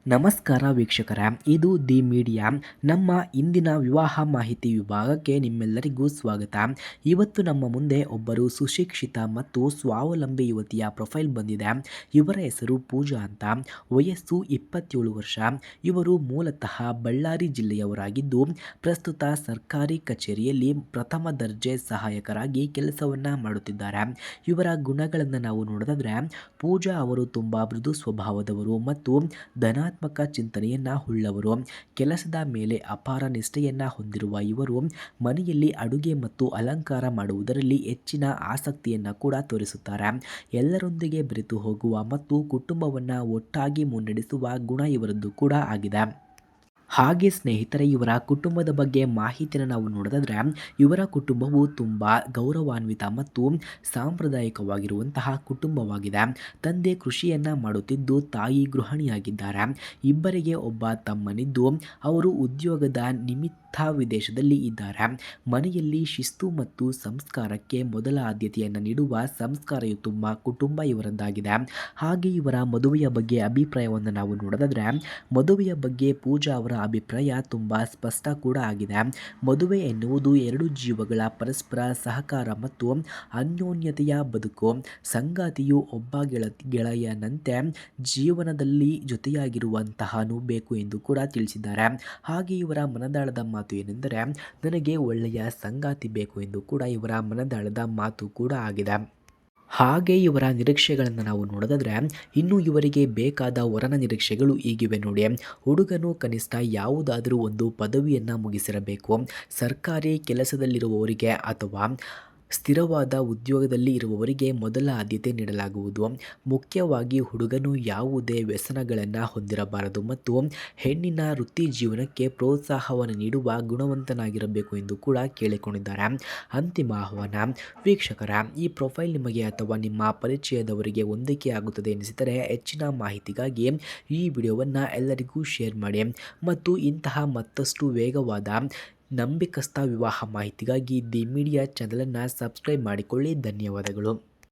ನಮಸ್ಕಾರ ವೀಕ್ಷಕರೇ, ಇದು ದಿ ಮೀಡಿಯಾ. ನಮ್ಮ ಇಂದಿನ ವಿವಾಹ ಮಾಹಿತಿ ವಿಭಾಗಕ್ಕೆ ನಿಮ್ಮೆಲ್ಲರಿಗೂ ಸ್ವಾಗತ. ಇವತ್ತು ನಮ್ಮ ಮುಂದೆ ಒಬ್ಬರು ಸುಶಿಕ್ಷಿತ ಮತ್ತು ಸ್ವಾವಲಂಬಿ ಯುವತಿಯ ಪ್ರೊಫೈಲ್ ಬಂದಿದೆ. ಇವರ ಹೆಸರು ಪೂಜಾ ಅಂತ. ವಯಸ್ಸು 27 ವರ್ಷ. ಇವರು ಮೂಲತಃ ಬಳ್ಳಾರಿ ಜಿಲ್ಲೆಯವರಾಗಿದ್ದು ಪ್ರಸ್ತುತ ಸರ್ಕಾರಿ ಕಚೇರಿಯಲ್ಲಿ ಪ್ರಥಮ ದರ್ಜೆ ಸಹಾಯಕರಾಗಿ ಕೆಲಸವನ್ನು ಮಾಡುತ್ತಿದ್ದಾರೆ. ಇವರ ಗುಣಗಳನ್ನು ನಾವು ನೋಡೋದಾದ್ರೆ, ಪೂಜಾ ಅವರು ತುಂಬ ಮೃದು ಸ್ವಭಾವದವರು ಮತ್ತು ಧನಾತ್ಮಕ ಚಿಂತನೆಯನ್ನ ಉಳ್ಳವರು. ಕೆಲಸದ ಮೇಲೆ ಅಪಾರ ನಿಷ್ಠೆಯನ್ನ ಹೊಂದಿರುವ ಇವರು ಮನೆಯಲ್ಲಿ ಅಡುಗೆ ಮತ್ತು ಅಲಂಕಾರ ಮಾಡುವುದರಲ್ಲಿ ಹೆಚ್ಚಿನ ಆಸಕ್ತಿಯನ್ನ ಕೂಡ ತೋರಿಸುತ್ತಾರೆ. ಎಲ್ಲರೊಂದಿಗೆ ಬೆರೆತು ಹೋಗುವ ಮತ್ತು ಕುಟುಂಬವನ್ನ ಒಟ್ಟಾಗಿ ಮುನ್ನಡೆಸುವ ಗುಣ ಇವರದ್ದು ಕೂಡ ಆಗಿದೆ. ಹಾಗೆ ಸ್ನೇಹಿತರೆ, ಇವರ ಕುಟುಂಬದ ಬಗ್ಗೆ ಮಾಹಿತಿಯನ್ನು ನಾವು ನೋಡೋದಾದ್ರೆ, ಇವರ ಕುಟುಂಬವು ತುಂಬ ಗೌರವಾನ್ವಿತ ಮತ್ತು ಸಾಂಪ್ರದಾಯಿಕವಾಗಿರುವಂತಹ ಕುಟುಂಬವಾಗಿದೆ. ತಂದೆ ಕೃಷಿಯನ್ನ ಮಾಡುತ್ತಿದ್ದು ತಾಯಿ ಗೃಹಿಣಿಯಾಗಿದ್ದಾರೆ. ಇಬ್ಬರಿಗೆ ಒಬ್ಬ ತಮ್ಮನಿದ್ದು ಅವರು ಉದ್ಯೋಗದ ನಿಮಿತ್ತ ವಿದೇಶದಲ್ಲಿ ಇದ್ದಾರೆ. ಮನೆಯಲ್ಲಿ ಶಿಸ್ತು ಮತ್ತು ಸಂಸ್ಕಾರಕ್ಕೆ ಮೊದಲ ಆದ್ಯತೆಯನ್ನು ನೀಡುವ ಸಂಸ್ಕಾರಯುತ ಕುಟುಂಬ ಇವರದ್ದಾಗಿದೆ. ಹಾಗೆ ಇವರ ಮದುವೆಯ ಬಗ್ಗೆ ಅಭಿಪ್ರಾಯವನ್ನು ನಾವು ನೋಡೋದಾದ್ರೆ, ಮದುವೆಯ ಬಗ್ಗೆ ಪೂಜಾ ಅವರ ಅಭಿಪ್ರಾಯ ತುಂಬ ಸ್ಪಷ್ಟ ಕೂಡ ಆಗಿದೆ. ಮದುವೆ ಎನ್ನುವುದು ಎರಡು ಜೀವಗಳ ಪರಸ್ಪರ ಸಹಕಾರ ಮತ್ತು ಅನ್ಯೋನ್ಯತೆಯ ಬದುಕು. ಸಂಗಾತಿಯು ಒಬ್ಬ ಗೆಳೆಯನಂತೆ ಜೀವನದಲ್ಲಿ ಜೊತೆಯಾಗಿರುವಂತಹನು ಬೇಕು ಎಂದು ಕೂಡ ತಿಳಿಸಿದ್ದಾರೆ. ಹಾಗೆ ಇವರ ಮನದಾಳದ ಮಾತು ಏನೆಂದರೆ, ನನಗೆ ಒಳ್ಳೆಯ ಸಂಗಾತಿ ಬೇಕು ಎಂದು ಕೂಡ ಇವರ ಮನದಾಳದ ಮಾತು ಕೂಡ ಆಗಿದೆ. ಹಾಗೆ ಇವರ ನಿರೀಕ್ಷೆಗಳನ್ನು ನಾವು ನೋಡೋದಾದ್ರೆ, ಇನ್ನು ಇವರಿಗೆ ಬೇಕಾದ ವರನ ನಿರೀಕ್ಷೆಗಳು ಹೀಗಿವೆ ನೋಡಿ. ಹುಡುಗನು ಕನಿಷ್ಠ ಯಾವುದಾದರೂ ಒಂದು ಪದವಿಯನ್ನು ಮುಗಿಸಿರಬೇಕು. ಸರ್ಕಾರಿ ಕೆಲಸದಲ್ಲಿರುವವರಿಗೆ ಅಥವಾ ಸ್ಥಿರವಾದ ಉದ್ಯೋಗದಲ್ಲಿ ಇರುವವರಿಗೆ ಮೊದಲ ಆದ್ಯತೆ ನೀಡಲಾಗುವುದು. ಮುಖ್ಯವಾಗಿ ಹುಡುಗನು ಯಾವುದೇ ವ್ಯಸನಗಳನ್ನು ಹೊಂದಿರಬಾರದು ಮತ್ತು ಹೆಣ್ಣಿನ ವೃತ್ತಿ ಜೀವನಕ್ಕೆ ಪ್ರೋತ್ಸಾಹವನ್ನು ನೀಡುವ ಗುಣವಂತನಾಗಿರಬೇಕು ಎಂದು ಕೂಡ ಕೇಳಿಕೊಂಡಿದ್ದಾರೆ. ಅಂತಿಮ ಆಹ್ವಾನ: ವೀಕ್ಷಕರ, ಈ ಪ್ರೊಫೈಲ್ ನಿಮಗೆ ಅಥವಾ ನಿಮ್ಮ ಪರಿಚಯದವರಿಗೆ ಹೊಂದಿಕೆ ಆಗುತ್ತದೆ ಎನಿಸಿದರೆ ಹೆಚ್ಚಿನ ಮಾಹಿತಿಗಾಗಿ ಈ ವಿಡಿಯೋವನ್ನು ಎಲ್ಲರಿಗೂ ಶೇರ್ ಮಾಡಿ ಮತ್ತು ಇಂತಹ ಮತ್ತಷ್ಟು ವೇಗವಾದ ನಂಬಿಕಸ್ಥ ವಿವಾಹ ಮಾಹಿತಿಗಾಗಿ ದಿ ಮೀಡಿಯಾ ಚಾನಲನ್ನು ಸಬ್ಸ್ಕ್ರೈಬ್ ಮಾಡಿಕೊಳ್ಳಿ. ಧನ್ಯವಾದಗಳು.